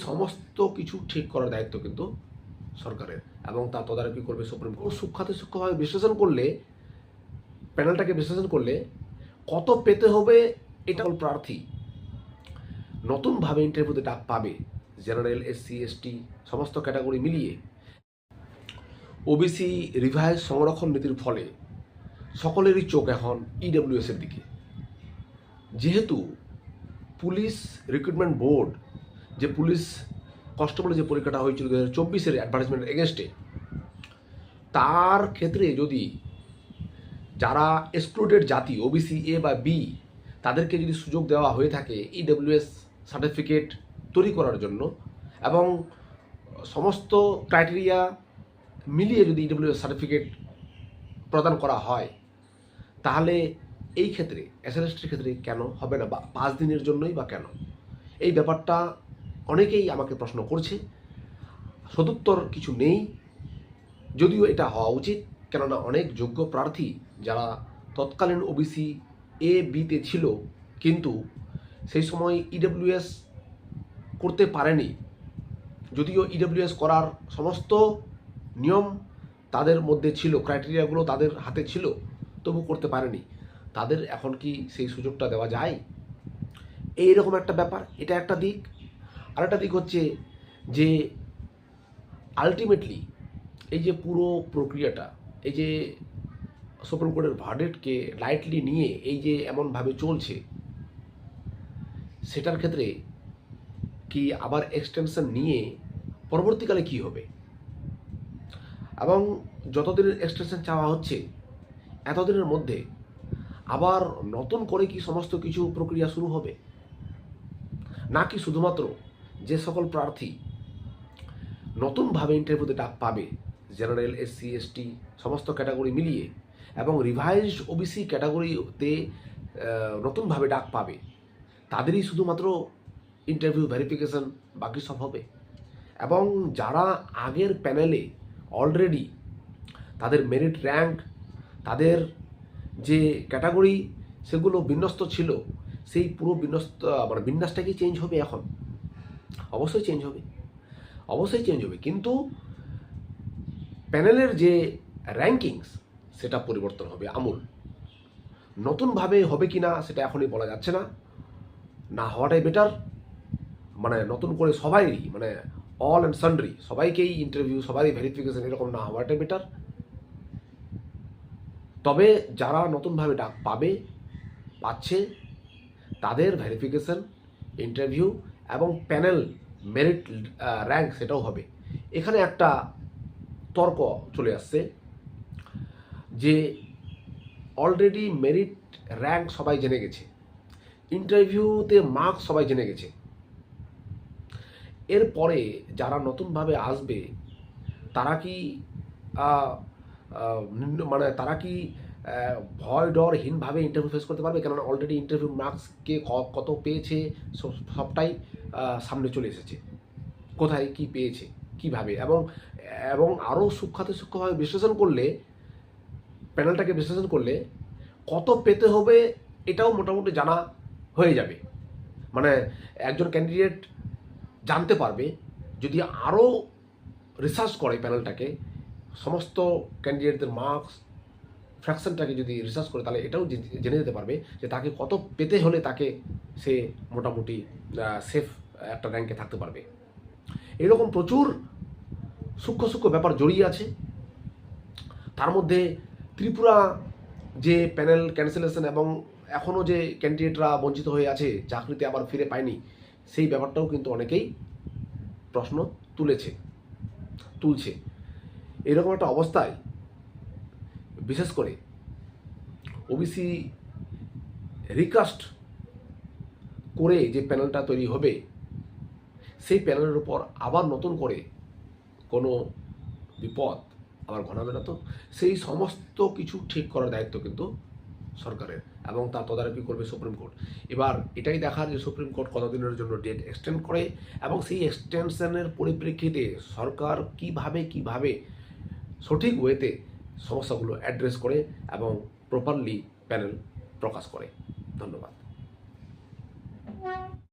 সমস্ত কিছু ঠিক করার দায়িত্ব কিন্তু সরকারের, এবং তা তদারকি করবে সুপ্রিম কোর্ট। সূক্ষ্মভাবে বিশ্লেষণ করলে, প্যানেলটাকে বিশ্লেষণ করলে কত পেতে হবে, এটা প্রার্থী নতুনভাবে ইন্টারভিউতে ডাক পাবে। জেনারেল, এসসি, এসটি সমস্ত ক্যাটাগরি মিলিয়ে ওবিসি রিভাইজ সংরক্ষণ নীতির ফলে সকলেরই চোখ এখন ইডব্লিউএস এর দিকে। যেহেতু পুলিশ রিক্রুটমেন্ট বোর্ড যে পুলিশ কনস্টেবলের যে পরীক্ষাটা হয়েছিল 2024-এর অ্যাডভার্টাইজমেন্টের এগেনস্টে, তার ক্ষেত্রে যদি যারা এক্সক্লুডেড জাতি ওবিসি এ বা বি, তাদেরকে যদি সুযোগ দেওয়া হয়ে থাকে ইডব্লিউএস সার্টিফিকেট তৈরি করার জন্য, এবং সমস্ত ক্রাইটেরিয়া মিলিয়ে যদি ইডব্লিউএস সার্টিফিকেট প্রদান করা হয়, তাহলে এই ক্ষেত্রে এসএলএসটির ক্ষেত্রে কেন হবে না, বা 5 দিনের জন্যই বা কেন? এই ব্যাপারটা অনেকেই আমাকে প্রশ্ন করছে, সদুত্তর কিছু নেই, যদিও এটা হওয়া উচিত। কেননা অনেক যোগ্য প্রার্থী যারা তৎকালীন ওবিসি এ বিতে ছিল, কিন্তু সেই সময় ইডব্লিউএস করতে পারেনি, যদিও ইডব্লিউএস করার সমস্ত নিয়ম তাদের মধ্যে ছিল, ক্রাইটেরিয়াগুলো তাদের হাতে ছিল, তবু করতে পারেনি, তাদের এখন কি সেই সুযোগটা দেওয়া যায়? এইরকম একটা ব্যাপার, এটা একটা দিক। আরেকটা দিক হচ্ছে যে আলটিমেটলি এই যে পুরো প্রক্রিয়াটা, এই যে সুপ্রিম কোর্টের ভার্ডিক্টকে লাইটলি নিয়ে এই যে এমনভাবে চলছে, সেটার ক্ষেত্রে কি আবার এক্সটেনশন নিয়ে পরবর্তীকালে কি হবে, এবং যতদিনের এক্সটেনশন চাওয়া হচ্ছে এতদিনের মধ্যে আবার নতুন করে কি সমস্ত কিছু প্রক্রিয়া শুরু হবে, নাকি শুধুমাত্র যে সকল প্রার্থী নতুনভাবে ইন্টারভিউতে ডাক পাবে, জেনারেল, এসসি, এসটি সমস্ত ক্যাটাগরি মিলিয়ে, এবং রিভাইজড ওবিসি ক্যাটাগরিতে নতুনভাবে ডাক পাবে, তাদেরই শুধুমাত্র ইন্টারভিউ ভেরিফিকেশন, বাকি সব হবে? এবং যারা আগের প্যানেলে অলরেডি তাদের মেরিট র্যাঙ্ক, তাদের যে ক্যাটাগরি সেগুলো বিন্যস্ত ছিল, সেই পুরো বিন্যাসটা কি চেঞ্জ হবে এখন? অবশ্যই চেঞ্জ হবে, অবশ্যই চেঞ্জ হবে, কিন্তু প্যানেলের যে র্যাঙ্কিংস সেটা পরিবর্তন হবে আমূল। নতুনভাবে হবে কি না সেটা এখনই বলা যাচ্ছে না, না হওয়াটাই বেটার। নতুন করে সবাই, অল অ্যান্ড সান্ড্রি সবাইকেই ইন্টারভিউ, সবাই ভেরিফিকেশন, এরকম না হওয়াটাই বেটার। তবে যারা নতুনভাবে ডাক পাচ্ছে, তাদের ভেরিফিকেশন, ইন্টারভিউ এবং প্যানেল মেরিট র্যাঙ্ক সেটাও হবে। এখানে একটা তর্ক চলে আসছে যে অলরেডি মেরিট র্যাঙ্ক সবাই জেনে গেছে, ইন্টারভিউতে মার্কস সবাই জেনে গেছে, এরপরে যারা নতুনভাবে আসবে তারা কি তারা কি ভয় ডরহীনভাবে ইন্টারভিউ ফেস করতে পারবে? কেননা অলরেডি ইন্টারভিউ মার্কস কে কত পেয়েছে সবটাই সামনে চলে এসেছে, কোথায় কি পেয়েছে, কিভাবে, এবং আরও সূক্ষ্মভাবে বিশ্লেষণ করলে, প্যানেলটাকে বিশ্লেষণ করলে কত পেতে হবে এটাও মোটামুটি জানা হয়ে যাবে। একজন ক্যান্ডিডেট জানতে পারবে, যদি আরও রিসার্চ করে প্যানেলটাকে, সমস্ত ক্যান্ডিডেটদের মার্কস ফ্র্যাকশনটাকে যদি রিসার্চ করে, তাহলে এটাও জেনে যেতে পারবে যে তাকে কত পেতে হলে তাকে সে মোটামুটি সেফ একটা র্যাঙ্কে থাকতে পারবে। এরকম প্রচুর সূক্ষ্ম ব্যাপার জড়িয়ে আছে। তার মধ্যে ত্রিপুরা যে প্যানেল ক্যান্সেলেশন, এবং এখনও যে ক্যান্ডিডেটরা বঞ্চিত হয়ে আছে, চাকরিতে আবার ফিরে পায়নি, সেই ব্যাপারটাও কিন্তু অনেকেই প্রশ্ন তুলছে। এরকম একটা অবস্থায় বিশেষ করে ওবিসি রিকাস্ট করে যে প্যানেলটা তৈরি হবে, সেই প্যানেলের উপর আবার নতুন করে কোনো বিপদ আবার ঘনাবে না তো? সেই সমস্ত কিছু ঠিক করার দায়িত্ব কিন্তু সরকারের, এবং তা তদারকি করবে সুপ্রিম কোর্ট। এবার এটাই দেখার যে সুপ্রিম কোর্ট কতদিনের জন্য ডেট এক্সটেন্ড করে, এবং সেই এক্সটেনশনের পরিপ্রেক্ষিতে সরকার কিভাবে সঠিক ওয়েতে সমস্যাগুলো অ্যাড্রেস করে এবং প্রপারলি প্যানেল প্রকাশ করে। ধন্যবাদ।